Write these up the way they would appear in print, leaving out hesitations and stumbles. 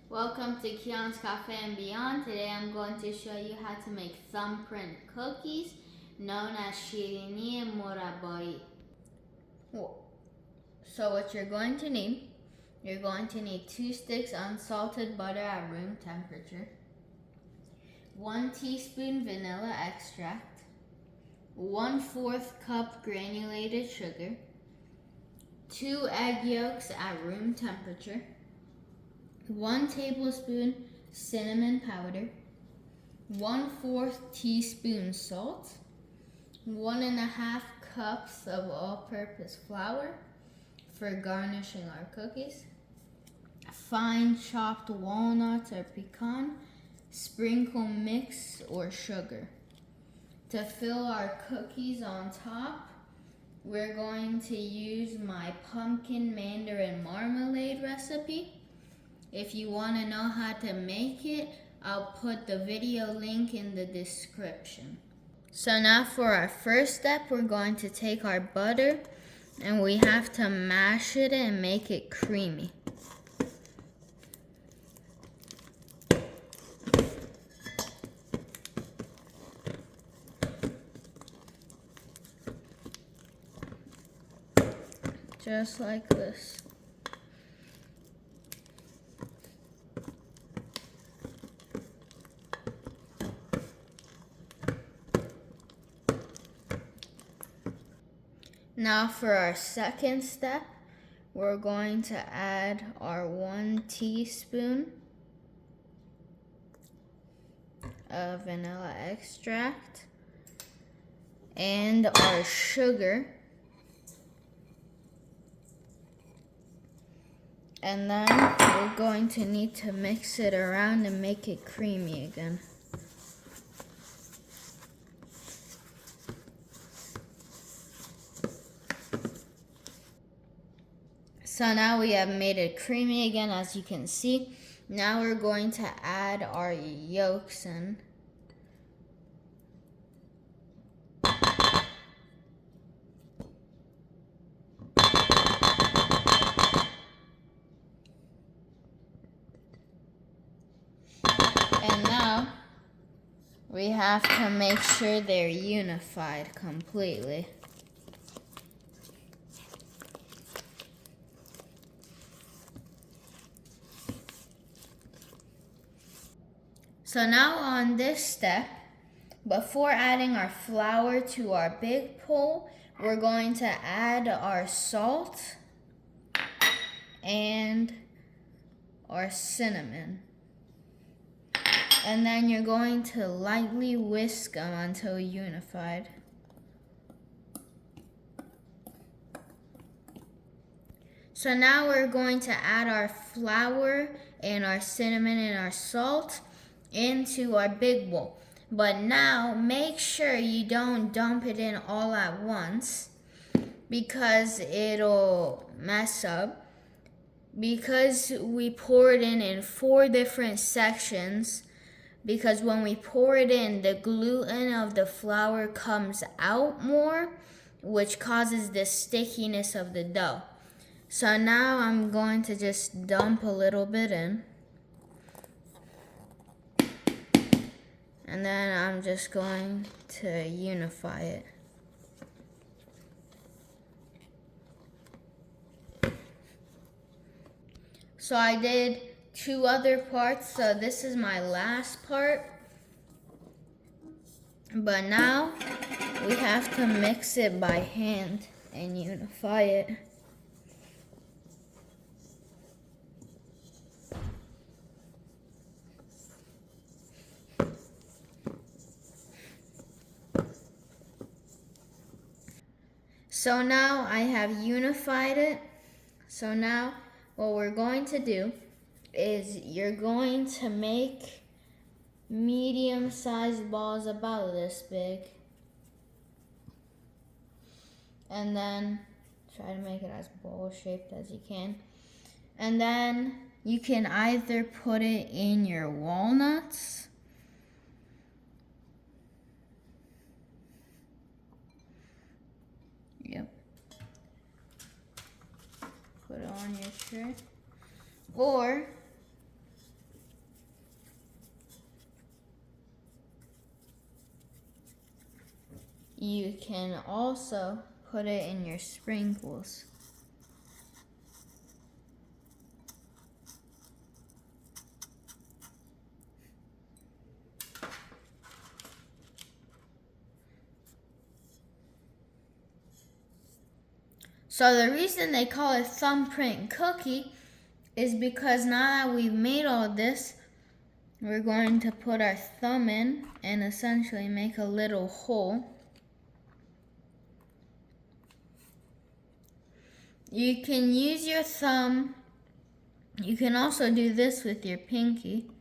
Welcome to Keon's Cafe and Beyond. Today I'm going to show you how to make thumbprint cookies known as Shereni and morabaee. So what you're going to need 2 sticks unsalted butter at room temperature, 1 teaspoon vanilla extract, 1/4 cup granulated sugar, 2 egg yolks at room temperature, 1 tablespoon cinnamon powder, 1/4 teaspoon salt, 1.5 cups of all-purpose flour for garnishing our cookies, fine chopped walnuts or pecan, sprinkle mix or sugar. To fill our cookies on top, we're going to use my pumpkin mandarin marmalade recipe. If you want to know how to make it, I'll put the video link in the description. So now for our first step, we're going to take our butter and we have to mash it and make it creamy. Just like this. Now for our second step, we're going to add our 1 teaspoon of vanilla extract and our sugar. And then we're going to need to mix it around and make it creamy again. So now we have made it creamy again, as you can see. Now we're going to add our yolks in. And now we have to make sure they're unified completely. So now on this step, before adding our flour to our big bowl, we're going to add our salt and our cinnamon. And then you're going to lightly whisk them until unified. So now we're going to add our flour and our cinnamon and our salt into our big bowl. But now make sure you don't dump it in all at once because it'll mess up. Because we pour it in 4 different sections, because when we pour it in, the gluten of the flour comes out more, which causes the stickiness of the dough. So now I'm going to just dump a little bit in. And then I'm just going to unify it. So I did 2 other parts, so this is my last part. But now we have to mix it by hand and unify it. So now I have unified it. So now what we're going to do is you're going to make medium-sized balls about this big. And then try to make it as bowl-shaped as you can. And then you can either put it in your walnuts, put it on your tray, or you can also put it in your sprinkles. So the reason they call it thumbprint cookie is because now that we've made all this, we're going to put our thumb in and essentially make a little hole. You can use your thumb. You can also do this with your pinky.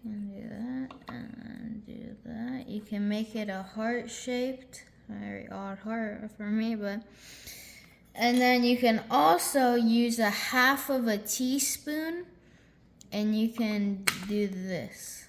You can do that and then do that. You can make it a heart-shaped, very odd heart for me, but. And then you can also use a half of a teaspoon and you can do this.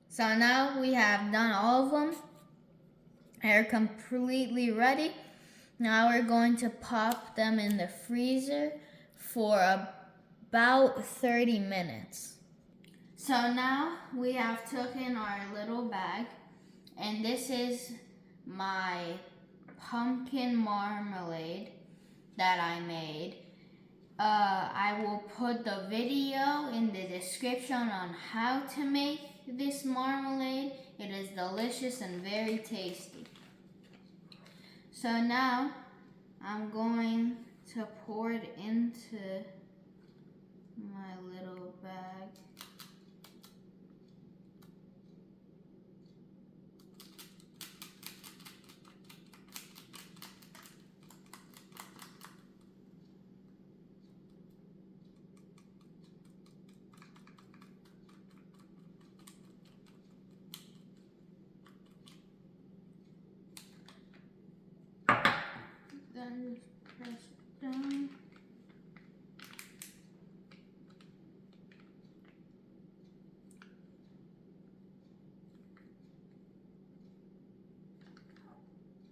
So now we have done all of them. They're completely ready. Now we're going to pop them in the freezer for about 30 minutes. So now we have taken our little bag, and this is my pumpkin marmalade that I made. I will put the video in the description on how to make this marmalade. It is delicious and very tasty. So now I'm going to pour it into my little bag. Then just press it down.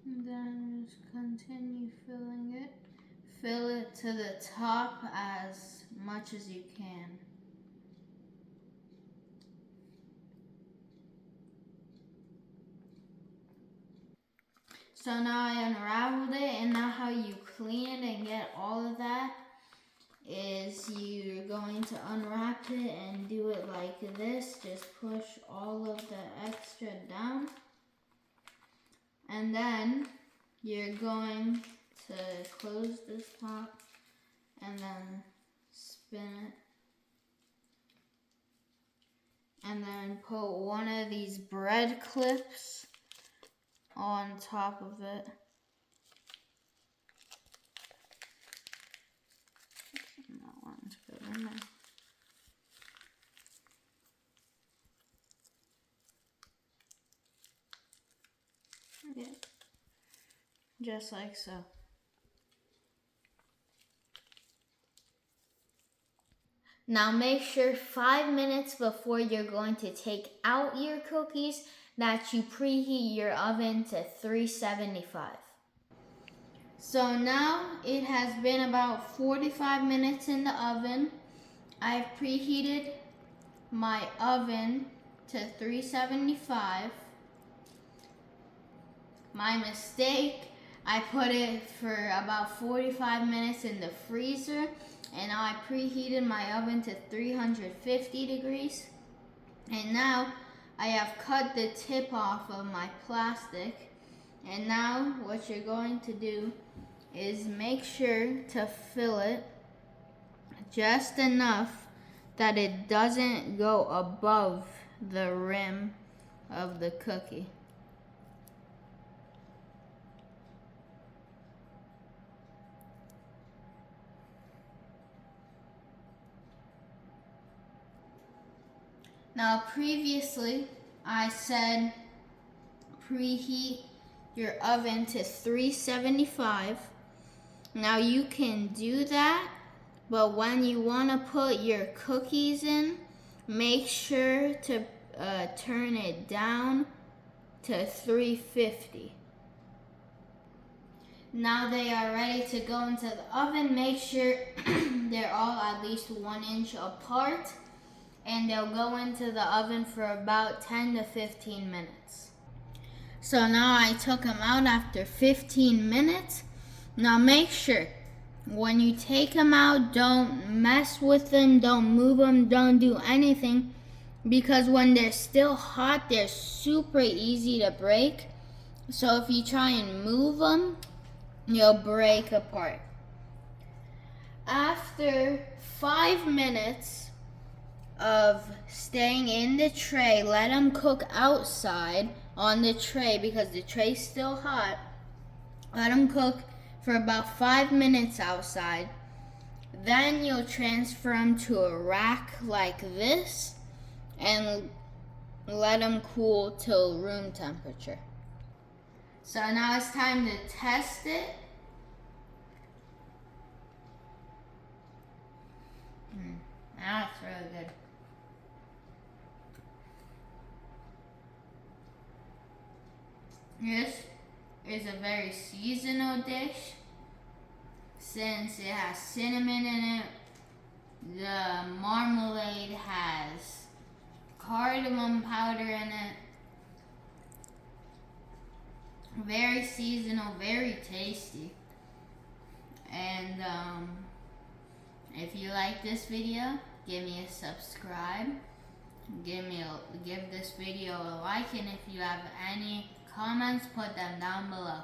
And then just continue filling it. Fill it to the top as much as you can. So now I unraveled it, and now how you clean it and get all of that is you're going to unwrap it and do it like this. Just push all of the extra down. And then you're going to close this top and then spin it. And then put one of these bread clips on top of it. That one's good in there. Yeah. Just like so. Now make sure 5 minutes before you're going to take out your cookies that you preheat your oven to 375. So now it has been about 45 minutes in the oven. I've preheated my oven to 375. My mistake, I put it for about 45 minutes in the freezer, and now I preheated my oven to 350 degrees. And now I have cut the tip off of my plastic. And now what you're going to do is make sure to fill it just enough that it doesn't go above the rim of the cookie. Now previously I said preheat your oven to 375. Now you can do that, but when you want to put your cookies in, make sure to turn it down to 350. Now they are ready to go into the oven. Make sure they're all at least 1 inch apart, and they'll go into the oven for about 10 to 15 minutes. So now I took them out after 15 minutes. Now make sure when you take them out, don't mess with them, don't move them, don't do anything, because when they're still hot, they're super easy to break. So if you try and move them, you'll break apart. After 5 minutes of staying in the tray, let them cook outside on the tray because the tray's still hot. Let them cook for about 5 minutes outside. Then you'll transfer them to a rack like this and let them cool till room temperature. So now it's time to test it. Now it's really good. This is a very seasonal dish. Since it has cinnamon in it, the marmalade has cardamom powder in it. Very seasonal, very tasty. And if you like this video, give me a subscribe. Give this video a like, and if you have any comments, put them down below.